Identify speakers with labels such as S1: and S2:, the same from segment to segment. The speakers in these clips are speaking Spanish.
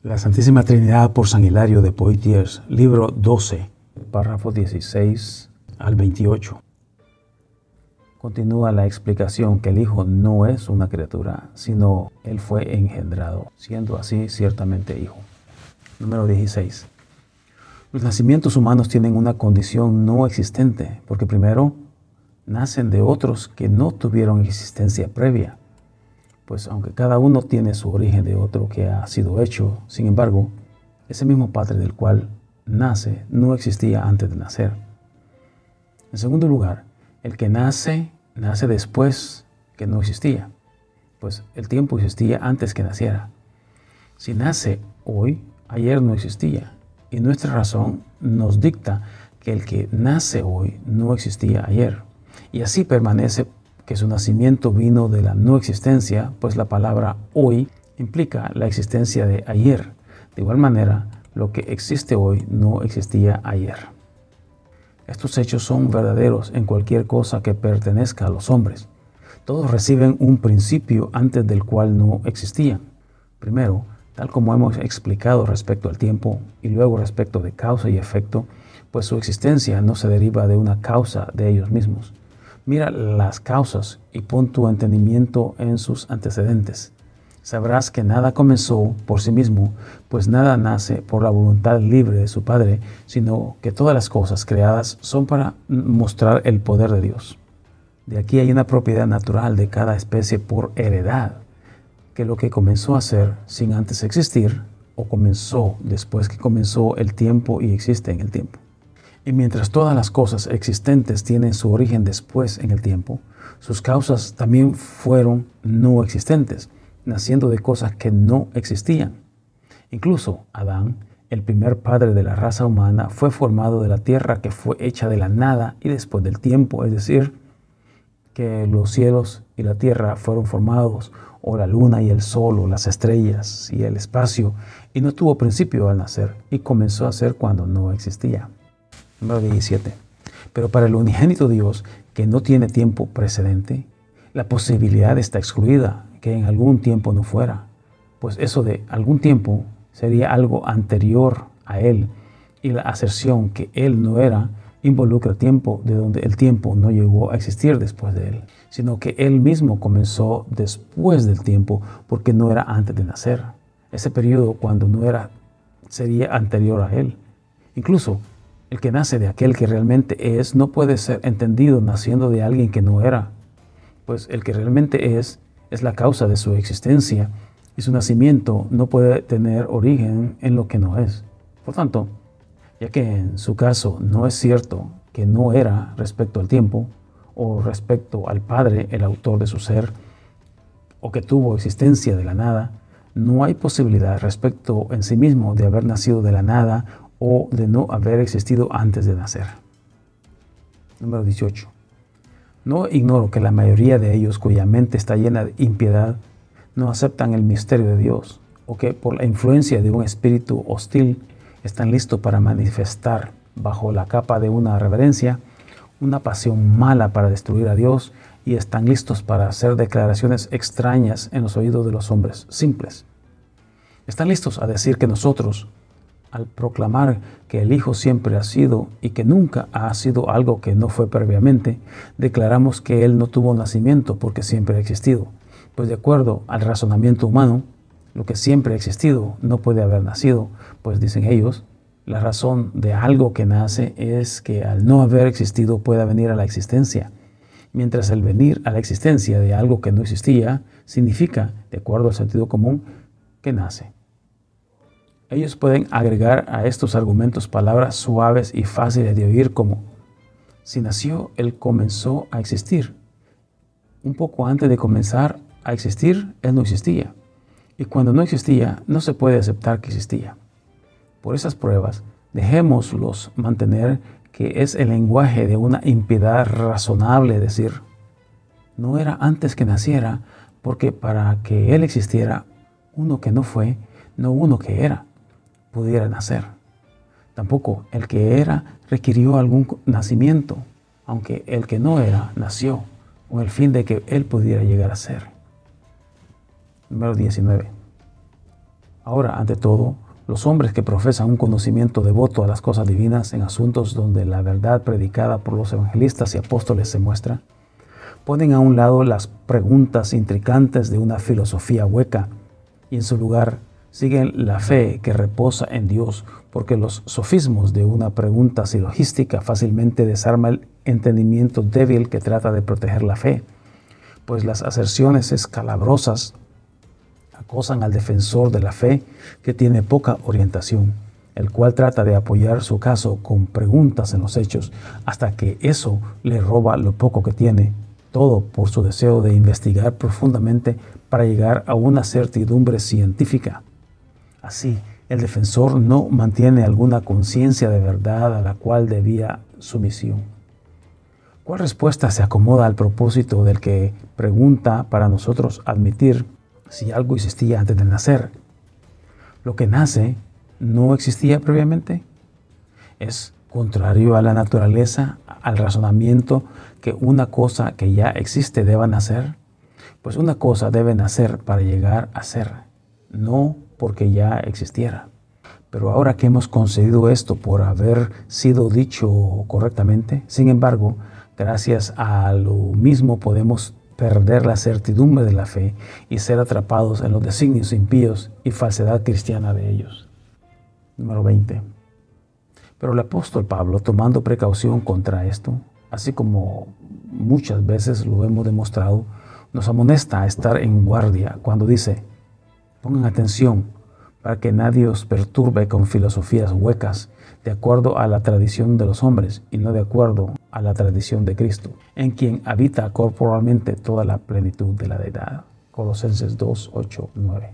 S1: La Santísima Trinidad por San Hilario de Poitiers, libro 12, párrafos 16 al 28. Continúa la explicación que el Hijo no es una criatura, sino Él fue engendrado, siendo así ciertamente Hijo. Número 16. Los nacimientos humanos tienen una condición no existente, porque primero nacen de otros que no tuvieron existencia previa. Pues aunque cada uno tiene su origen de otro que ha sido hecho, sin embargo, ese mismo Padre del cual nace no existía antes de nacer. En segundo lugar, el que nace después que no existía, pues el tiempo existía antes que naciera. Si nace hoy, ayer no existía, y nuestra razón nos dicta que el que nace hoy no existía ayer, y así permanece que su nacimiento vino de la no existencia, pues la palabra hoy implica la existencia de ayer. De igual manera, lo que existe hoy no existía ayer. Estos hechos son verdaderos en cualquier cosa que pertenezca a los hombres. Todos reciben un principio antes del cual no existían. Primero, tal como hemos explicado respecto al tiempo, y luego respecto de causa y efecto, pues su existencia no se deriva de una causa de ellos mismos. Mira las causas y pon tu entendimiento en sus antecedentes. Sabrás que nada comenzó por sí mismo, pues nada nace por la voluntad libre de su Padre, sino que todas las cosas creadas son para mostrar el poder de Dios. De aquí hay una propiedad natural de cada especie por heredad, que lo que comenzó a ser sin antes existir, o comenzó después que comenzó el tiempo y existe en el tiempo. Y mientras todas las cosas existentes tienen su origen después en el tiempo, sus causas también fueron no existentes, naciendo de cosas que no existían. Incluso Adán, el primer padre de la raza humana, fue formado de la tierra que fue hecha de la nada y después del tiempo, es decir, que los cielos y la tierra fueron formados, o la luna y el sol, o las estrellas y el espacio, y no tuvo principio al nacer, y comenzó a ser cuando no existía. Número 17. Pero para el unigénito Dios, que no tiene tiempo precedente, la posibilidad está excluida, que en algún tiempo no fuera, pues eso de algún tiempo sería algo anterior a Él, y la aserción que Él no era involucra tiempo de donde el tiempo no llegó a existir después de Él, sino que Él mismo comenzó después del tiempo, porque no era antes de nacer. Ese periodo cuando no era sería anterior a Él. Incluso el que nace de aquel que realmente es no puede ser entendido naciendo de alguien que no era, pues el que realmente es la causa de su existencia, y su nacimiento no puede tener origen en lo que no es. Por tanto, ya que en su caso no es cierto que no era respecto al tiempo, o respecto al Padre, el autor de su ser, o que tuvo existencia de la nada, no hay posibilidad respecto en sí mismo de haber nacido de la nada o de no haber existido antes de nacer. Número 18. No ignoro que la mayoría de ellos cuya mente está llena de impiedad no aceptan el misterio de Dios, o que por la influencia de un espíritu hostil están listos para manifestar bajo la capa de una reverencia una pasión mala para destruir a Dios, y están listos para hacer declaraciones extrañas en los oídos de los hombres simples. Están listos a decir que nosotros, al proclamar que el Hijo siempre ha sido y que nunca ha sido algo que no fue previamente, declaramos que Él no tuvo nacimiento porque siempre ha existido. Pues de acuerdo al razonamiento humano, lo que siempre ha existido no puede haber nacido, pues dicen ellos, la razón de algo que nace es que al no haber existido pueda venir a la existencia, mientras el venir a la existencia de algo que no existía significa, de acuerdo al sentido común, que nace. Ellos pueden agregar a estos argumentos palabras suaves y fáciles de oír como: si nació, Él comenzó a existir. Un poco antes de comenzar a existir, Él no existía. Y cuando no existía, no se puede aceptar que existía. Por esas pruebas, dejémoslos mantener que es el lenguaje de una impiedad razonable decir: no era antes que naciera, porque para que Él existiera, uno que no fue, no uno que era, pudiera nacer. Tampoco el que era requirió algún nacimiento, aunque el que no era nació, con el fin de que Él pudiera llegar a ser. Número 19. Ahora, ante todo, los hombres que profesan un conocimiento devoto a las cosas divinas en asuntos donde la verdad predicada por los evangelistas y apóstoles se muestra, ponen a un lado las preguntas intricantes de una filosofía hueca y en su lugar siguen la fe que reposa en Dios, porque los sofismos de una pregunta silogística fácilmente desarma el entendimiento débil que trata de proteger la fe, pues las aserciones escalabrosas acosan al defensor de la fe que tiene poca orientación, el cual trata de apoyar su caso con preguntas en los hechos hasta que eso le roba lo poco que tiene, todo por su deseo de investigar profundamente para llegar a una certidumbre científica. Así, el defensor no mantiene alguna conciencia de verdad a la cual debía sumisión. ¿Cuál respuesta se acomoda al propósito del que pregunta para nosotros admitir si algo existía antes de nacer? ¿Lo que nace no existía previamente? ¿Es contrario a la naturaleza, al razonamiento, que una cosa que ya existe deba nacer? Pues una cosa debe nacer para llegar a ser, no porque ya existiera. Pero ahora que hemos concedido esto por haber sido dicho correctamente, sin embargo, gracias a lo mismo podemos perder la certidumbre de la fe y ser atrapados en los designios impíos y falsedad cristiana de ellos. Número 20. Pero el apóstol Pablo, tomando precaución contra esto, así como muchas veces lo hemos demostrado, nos amonesta a estar en guardia cuando dice: pongan atención para que nadie os perturbe con filosofías huecas, de acuerdo a la tradición de los hombres y no de acuerdo a la tradición de Cristo, en quien habita corporalmente toda la plenitud de la deidad. Colosenses 2, 8, 9.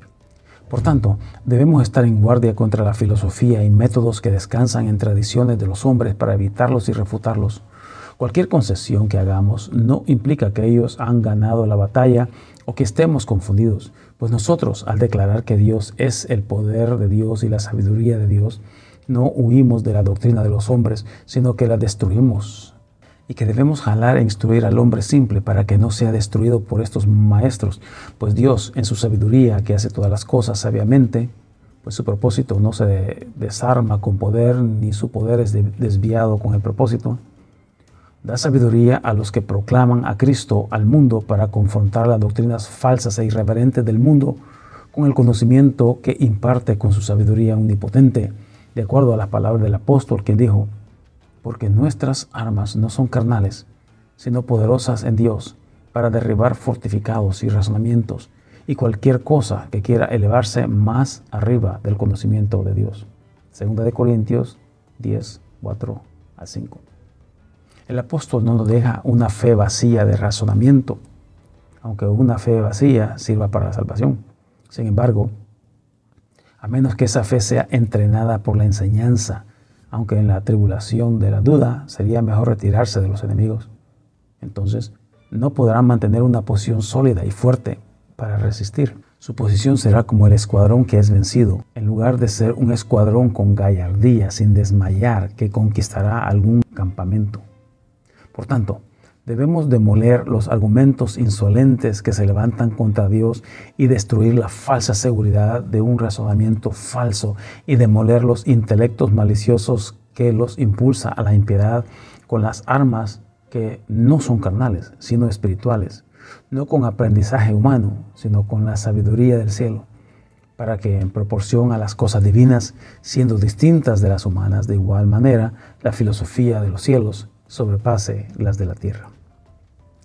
S1: Por tanto, debemos estar en guardia contra la filosofía y métodos que descansan en tradiciones de los hombres para evitarlos y refutarlos. Cualquier concesión que hagamos no implica que ellos han ganado la batalla o que estemos confundidos, pues nosotros, al declarar que Dios es el poder de Dios y la sabiduría de Dios, no huimos de la doctrina de los hombres, sino que la destruimos, y que debemos jalar e instruir al hombre simple para que no sea destruido por estos maestros, pues Dios, en su sabiduría, que hace todas las cosas sabiamente, pues su propósito no se desarma con poder, ni su poder es desviado con el propósito, da sabiduría a los que proclaman a Cristo al mundo para confrontar las doctrinas falsas e irreverentes del mundo con el conocimiento que imparte con su sabiduría omnipotente, de acuerdo a las palabras del apóstol, quien dijo: porque nuestras armas no son carnales, sino poderosas en Dios, para derribar fortificados y razonamientos y cualquier cosa que quiera elevarse más arriba del conocimiento de Dios. 2 Corintios 10, 4 a 5. El apóstol no nos deja una fe vacía de razonamiento, aunque una fe vacía sirva para la salvación. Sin embargo, a menos que esa fe sea entrenada por la enseñanza, aunque en la tribulación de la duda sería mejor retirarse de los enemigos, entonces no podrán mantener una posición sólida y fuerte para resistir. Su posición será como el escuadrón que es vencido, en lugar de ser un escuadrón con gallardía, sin desmayar, que conquistará algún campamento. Por tanto, debemos demoler los argumentos insolentes que se levantan contra Dios y destruir la falsa seguridad de un razonamiento falso y demoler los intelectos maliciosos que los impulsa a la impiedad con las armas que no son carnales, sino espirituales, no con aprendizaje humano, sino con la sabiduría del cielo, para que en proporción a las cosas divinas, siendo distintas de las humanas, de igual manera, la filosofía de los cielos sobrepase las de la tierra.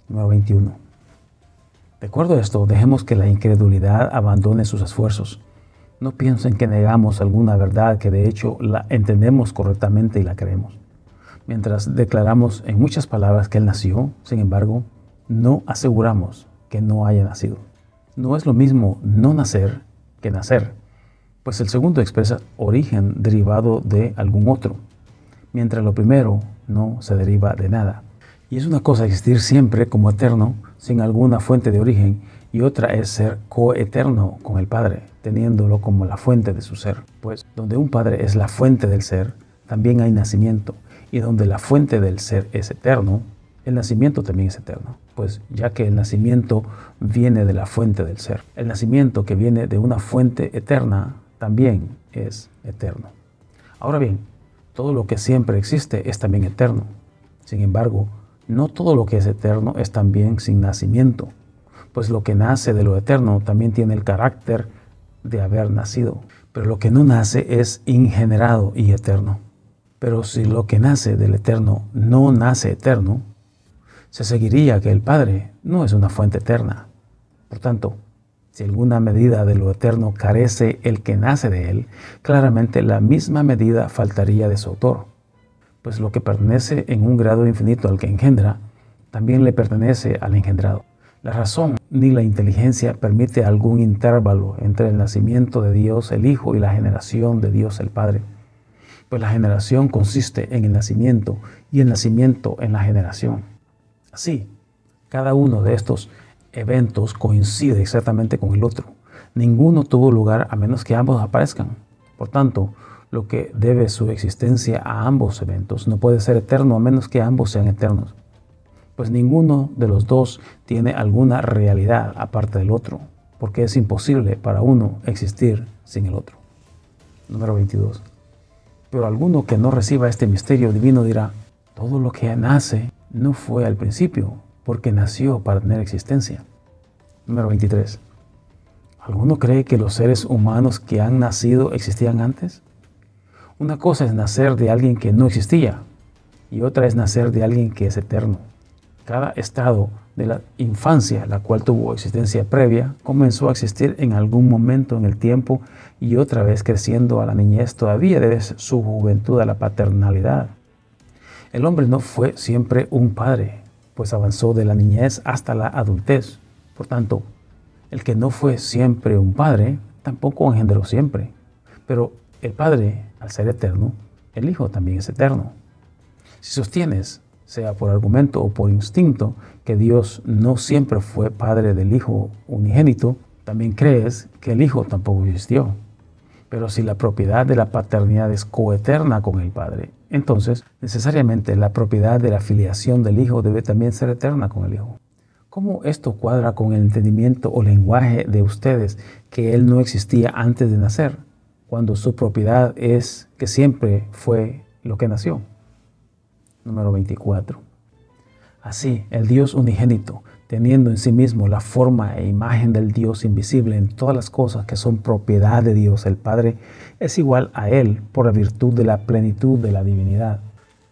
S1: Número 21. De acuerdo a esto, dejemos que la incredulidad abandone sus esfuerzos. No piensen que negamos alguna verdad que de hecho la entendemos correctamente y la creemos. Mientras declaramos en muchas palabras que Él nació, sin embargo, no aseguramos que no haya nacido. No es lo mismo no nacer que nacer, pues el segundo expresa origen derivado de algún otro, mientras lo primero no se deriva de nada. Y es una cosa existir siempre como eterno, sin alguna fuente de origen, y otra es ser coeterno con el Padre, teniéndolo como la fuente de su ser. Pues donde un Padre es la fuente del ser, también hay nacimiento, y donde la fuente del ser es eterno, el nacimiento también es eterno, pues ya que el nacimiento viene de la fuente del ser. El nacimiento que viene de una fuente eterna también es eterno. Ahora bien, todo lo que siempre existe es también eterno. Sin embargo, no todo lo que es eterno es también sin nacimiento, pues lo que nace de lo eterno también tiene el carácter de haber nacido. Pero lo que no nace es ingenerado y eterno. Pero si lo que nace del eterno no nace eterno, se seguiría que el Padre no es una fuente eterna. Por tanto, si alguna medida de lo eterno carece el que nace de él, claramente la misma medida faltaría de su autor. Pues lo que pertenece en un grado infinito al que engendra, también le pertenece al engendrado. La razón ni la inteligencia permite algún intervalo entre el nacimiento de Dios el Hijo y la generación de Dios el Padre. Pues la generación consiste en el nacimiento y el nacimiento en la generación. Así, cada uno de estos eventos coincide exactamente con el otro. Ninguno tuvo lugar a menos que ambos aparezcan. Por tanto, lo que debe su existencia a ambos eventos no puede ser eterno a menos que ambos sean eternos. Pues ninguno de los dos tiene alguna realidad aparte del otro, porque es imposible para uno existir sin el otro. Número 22. Pero alguno que no reciba este misterio divino dirá, todo lo que nace no fue al principio, porque nació para tener existencia. Número 23. ¿Alguno cree que los seres humanos que han nacido existían antes? Una cosa es nacer de alguien que no existía, y otra es nacer de alguien que es eterno. Cada estado de la infancia, la cual tuvo existencia previa, comenzó a existir en algún momento en el tiempo y otra vez creciendo a la niñez todavía debe su juventud a la paternalidad. El hombre no fue siempre un padre, pues avanzó de la niñez hasta la adultez. Por tanto, el que no fue siempre un padre, tampoco engendró siempre. Pero el Padre, al ser eterno, el Hijo también es eterno. Si sostienes, sea por argumento o por instinto, que Dios no siempre fue Padre del Hijo unigénito, también crees que el Hijo tampoco existió. Pero si la propiedad de la paternidad es coeterna con el Padre, entonces necesariamente la propiedad de la filiación del Hijo debe también ser eterna con el Hijo. ¿Cómo esto cuadra con el entendimiento o lenguaje de ustedes que Él no existía antes de nacer, cuando su propiedad es que siempre fue lo que nació? Número 24. Así, el Dios unigénito, teniendo en sí mismo la forma e imagen del Dios invisible en todas las cosas que son propiedad de Dios el Padre, es igual a Él por la virtud de la plenitud de la divinidad.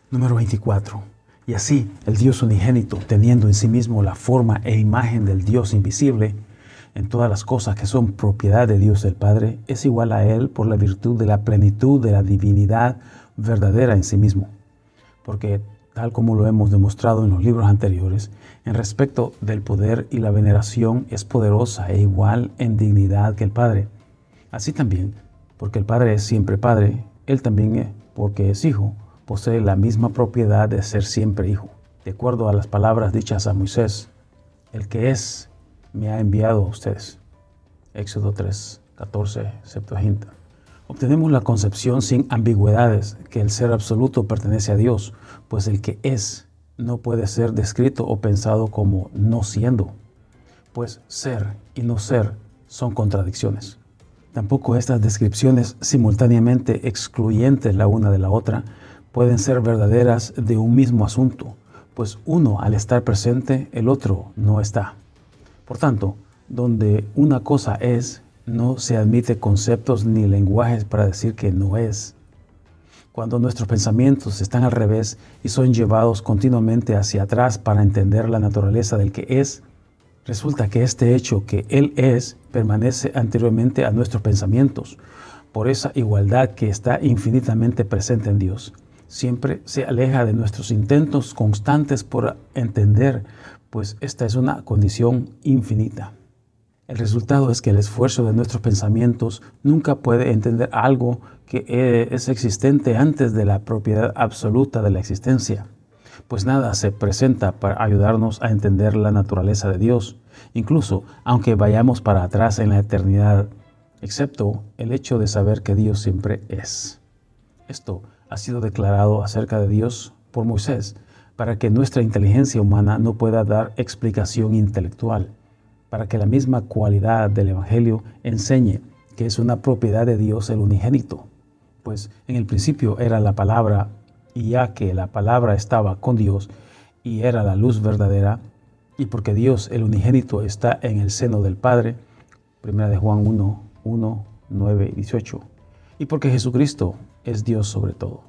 S1: Número 24. Y así, el Dios unigénito, teniendo en sí mismo la forma e imagen del Dios invisible en todas las cosas que son propiedad de Dios el Padre, es igual a Él por la virtud de la plenitud de la divinidad verdadera en sí mismo. Porque, tal como lo hemos demostrado en los libros anteriores, en respecto del poder y la veneración es poderosa e igual en dignidad que el Padre. Así también, porque el Padre es siempre Padre, Él también, porque es Hijo, posee la misma propiedad de ser siempre Hijo. De acuerdo a las palabras dichas a Moisés, el que es, me ha enviado a ustedes. Éxodo 3, 14, Septuaginta. Obtenemos la concepción sin ambigüedades que el ser absoluto pertenece a Dios, pues el que es no puede ser descrito o pensado como no siendo, pues ser y no ser son contradicciones. Tampoco estas descripciones simultáneamente excluyentes la una de la otra pueden ser verdaderas de un mismo asunto, pues uno al estar presente, el otro no está. Por tanto, donde una cosa es, no se admite conceptos ni lenguajes para decir que no es. Cuando nuestros pensamientos están al revés y son llevados continuamente hacia atrás para entender la naturaleza del que es, resulta que este hecho que Él es permanece anteriormente a nuestros pensamientos, por esa igualdad que está infinitamente presente en Dios. Siempre se aleja de nuestros intentos constantes por entender, pues esta es una condición infinita. El resultado es que el esfuerzo de nuestros pensamientos nunca puede entender algo que es existente antes de la propiedad absoluta de la existencia, pues nada se presenta para ayudarnos a entender la naturaleza de Dios, incluso aunque vayamos para atrás en la eternidad, excepto el hecho de saber que Dios siempre es. Esto ha sido declarado acerca de Dios por Moisés, para que nuestra inteligencia humana no pueda dar explicación intelectual, para que la misma cualidad del Evangelio enseñe que es una propiedad de Dios el unigénito. Pues en el principio era la palabra, y ya que la palabra estaba con Dios y era la luz verdadera, y porque Dios el unigénito está en el seno del Padre, 1 de Juan 1, 9 y 18, y porque Jesucristo es Dios sobre todo,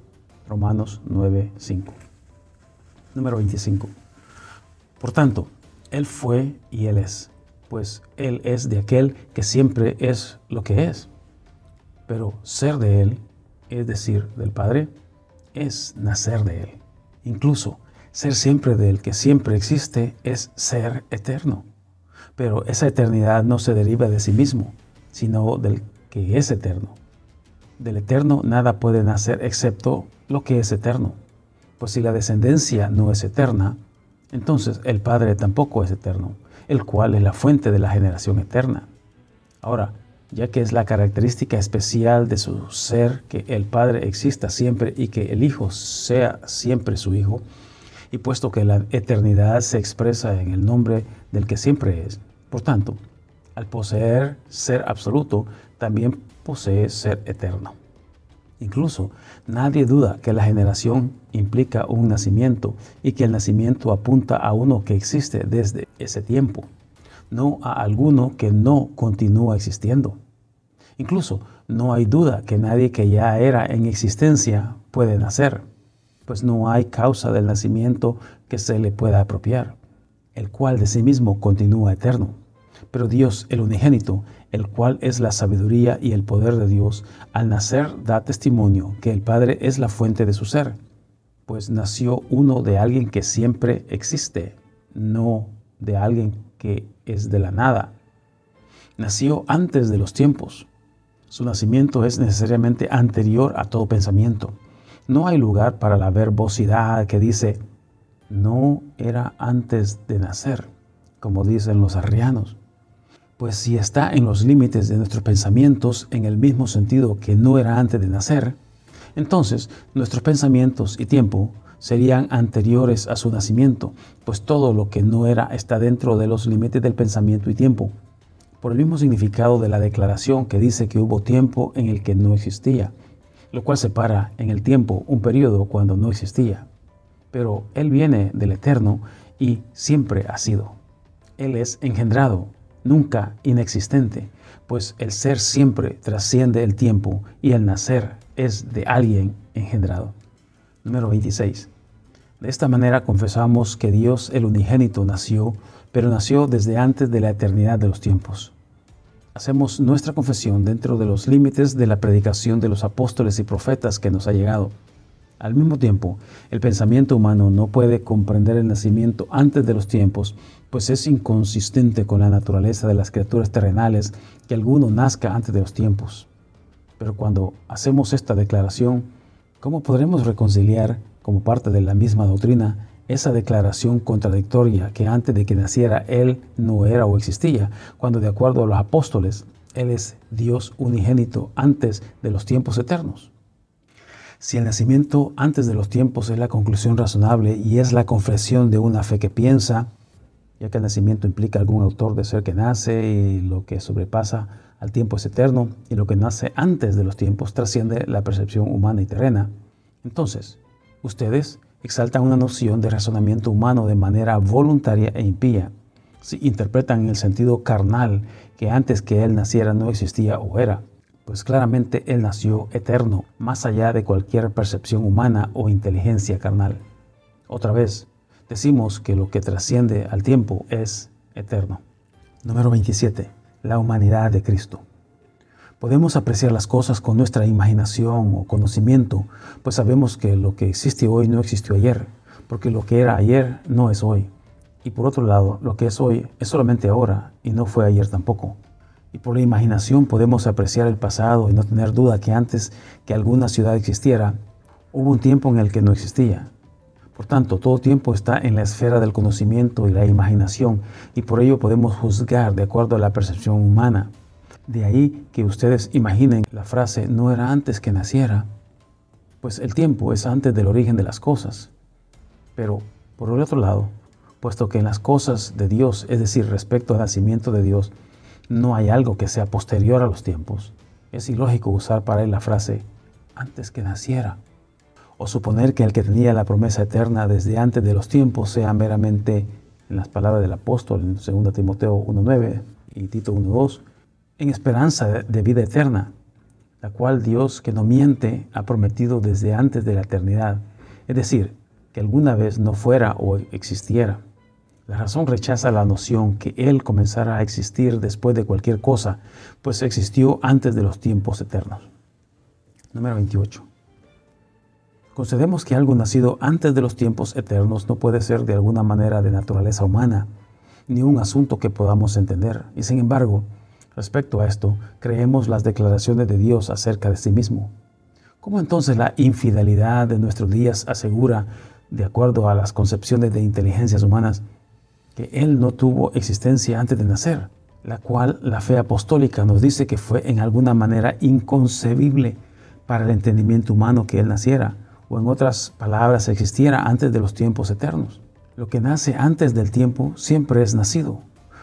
S1: Romanos 9, 5. Número 25. Por tanto, Él fue y Él es, pues Él es de aquel que siempre es lo que es. Pero ser de Él, es decir, del Padre, es nacer de Él. Incluso ser siempre del que siempre existe es ser eterno. Pero esa eternidad no se deriva de sí mismo, sino del que es eterno. Del eterno nada puede nacer excepto lo que es eterno. Pues si la descendencia no es eterna, entonces el Padre tampoco es eterno, el cual es la fuente de la generación eterna. Ahora, ya que es la característica especial de su ser que el Padre exista siempre y que el Hijo sea siempre su Hijo, y puesto que la eternidad se expresa en el nombre del que siempre es, por tanto, al poseer ser absoluto, también posee ser eterno. Incluso nadie duda que la generación implica un nacimiento y que el nacimiento apunta a uno que existe desde ese tiempo, no a alguno que no continúa existiendo. Incluso no hay duda que nadie que ya era en existencia puede nacer, pues no hay causa del nacimiento que se le pueda apropiar, el cual de sí mismo continúa eterno. Pero Dios, el unigénito, el cual es la sabiduría y el poder de Dios, al nacer da testimonio que el Padre es la fuente de su ser, pues nació uno de alguien que siempre existe, no de alguien que es de la nada. Nació antes de los tiempos. Su nacimiento es necesariamente anterior a todo pensamiento. No hay lugar para la verbosidad que dice, no era antes de nacer, como dicen los arrianos. Pues si está en los límites de nuestros pensamientos en el mismo sentido que no era antes de nacer, entonces nuestros pensamientos y tiempo serían anteriores a su nacimiento, pues todo lo que no era está dentro de los límites del pensamiento y tiempo, por el mismo significado de la declaración que dice que hubo tiempo en el que no existía, lo cual separa en el tiempo un periodo cuando no existía. Pero Él viene del eterno y siempre ha sido. Él es engendrado, nunca inexistente, pues el ser siempre trasciende el tiempo y el nacer es de alguien engendrado. Número 26. De esta manera confesamos que Dios el unigénito nació, pero nació desde antes de la eternidad de los tiempos. Hacemos nuestra confesión dentro de los límites de la predicación de los apóstoles y profetas que nos ha llegado. Al mismo tiempo, el pensamiento humano no puede comprender el nacimiento antes de los tiempos, pues es inconsistente con la naturaleza de las criaturas terrenales que alguno nazca antes de los tiempos. Pero cuando hacemos esta declaración, ¿cómo podremos reconciliar, como parte de la misma doctrina, esa declaración contradictoria que antes de que naciera Él no era o existía, cuando de acuerdo a los apóstoles, Él es Dios unigénito antes de los tiempos eternos? Si el nacimiento antes de los tiempos es la conclusión razonable y es la confesión de una fe que piensa, ya que el nacimiento implica algún autor de ser que nace y lo que sobrepasa al tiempo es eterno y lo que nace antes de los tiempos trasciende la percepción humana y terrena, entonces ustedes exaltan una noción de razonamiento humano de manera voluntaria e impía. Si interpretan en el sentido carnal que antes que Él naciera no existía o era, pues claramente Él nació eterno, más allá de cualquier percepción humana o inteligencia carnal. Otra vez, decimos que lo que trasciende al tiempo es eterno. Número 27. La humanidad de Cristo. Podemos apreciar las cosas con nuestra imaginación o conocimiento, pues sabemos que lo que existe hoy no existió ayer, porque lo que era ayer no es hoy. Y por otro lado, lo que es hoy es solamente ahora y no fue ayer tampoco. Y por la imaginación podemos apreciar el pasado y no tener duda que antes que alguna ciudad existiera, hubo un tiempo en el que no existía. Por tanto, todo tiempo está en la esfera del conocimiento y la imaginación, y por ello podemos juzgar de acuerdo a la percepción humana. De ahí que ustedes imaginen la frase no era antes que naciera, pues el tiempo es antes del origen de las cosas. Pero, por el otro lado, puesto que en las cosas de Dios, es decir, respecto al nacimiento de Dios, no hay algo que sea posterior a los tiempos, es ilógico usar para él la frase antes que naciera, o suponer que el que tenía la promesa eterna desde antes de los tiempos sea meramente, en las palabras del apóstol en 2 Timoteo 1:9 y Tito 1:2, en esperanza de vida eterna, la cual Dios, que no miente, ha prometido desde antes de la eternidad, es decir, que alguna vez no fuera o existiera. La razón rechaza la noción que Él comenzara a existir después de cualquier cosa, pues existió antes de los tiempos eternos. Número 28. Concedemos que algo nacido antes de los tiempos eternos no puede ser de alguna manera de naturaleza humana, ni un asunto que podamos entender. Y sin embargo, respecto a esto, creemos las declaraciones de Dios acerca de sí mismo. ¿Cómo entonces la infidelidad de nuestros días asegura, de acuerdo a las concepciones de inteligencias humanas, que Él no tuvo existencia antes de nacer, la cual la fe apostólica nos dice que fue en alguna manera inconcebible para el entendimiento humano que Él naciera, o en otras palabras, existiera antes de los tiempos eternos? Lo que nace antes del tiempo siempre es nacido,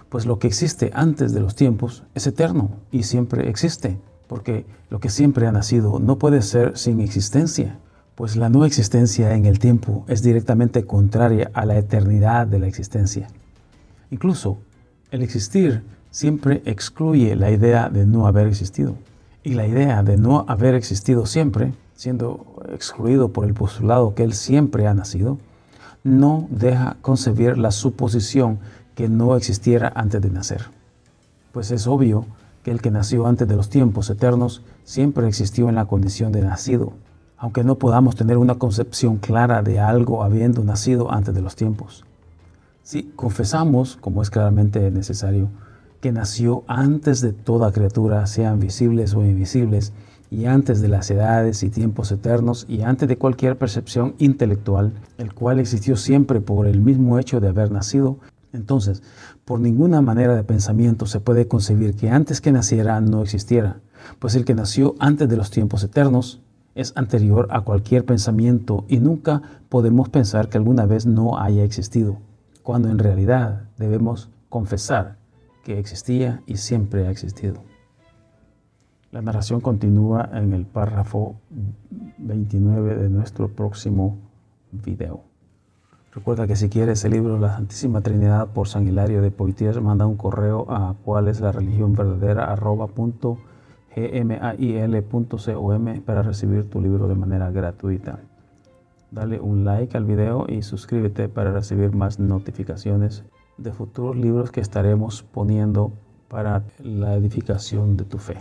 S1: pues lo que existe antes de los tiempos es eterno y siempre existe, porque lo que siempre ha nacido no puede ser sin existencia, pues la no existencia en el tiempo es directamente contraria a la eternidad de la existencia. Incluso, el existir siempre excluye la idea de no haber existido, y la idea de no haber existido siempre, siendo excluido por el postulado que Él siempre ha nacido, no deja concebir la suposición que no existiera antes de nacer. Pues es obvio que el que nació antes de los tiempos eternos siempre existió en la condición de nacido, aunque no podamos tener una concepción clara de algo habiendo nacido antes de los tiempos. Si confesamos, como es claramente necesario, que nació antes de toda criatura, sean visibles o invisibles, y antes de las edades y tiempos eternos, y antes de cualquier percepción intelectual, el cual existió siempre por el mismo hecho de haber nacido, entonces, por ninguna manera de pensamiento se puede concebir que antes que naciera no existiera, pues el que nació antes de los tiempos eternos es anterior a cualquier pensamiento y nunca podemos pensar que alguna vez no haya existido, cuando en realidad debemos confesar que existía y siempre ha existido. La narración continúa en el párrafo 29 de nuestro próximo video. Recuerda que si quieres el libro La Santísima Trinidad por San Hilario de Poitiers, manda un correo a cualeslareligionverdadera@gmail.com para recibir tu libro de manera gratuita. Dale un like al video y suscríbete para recibir más notificaciones de futuros libros que estaremos poniendo para la edificación de tu fe.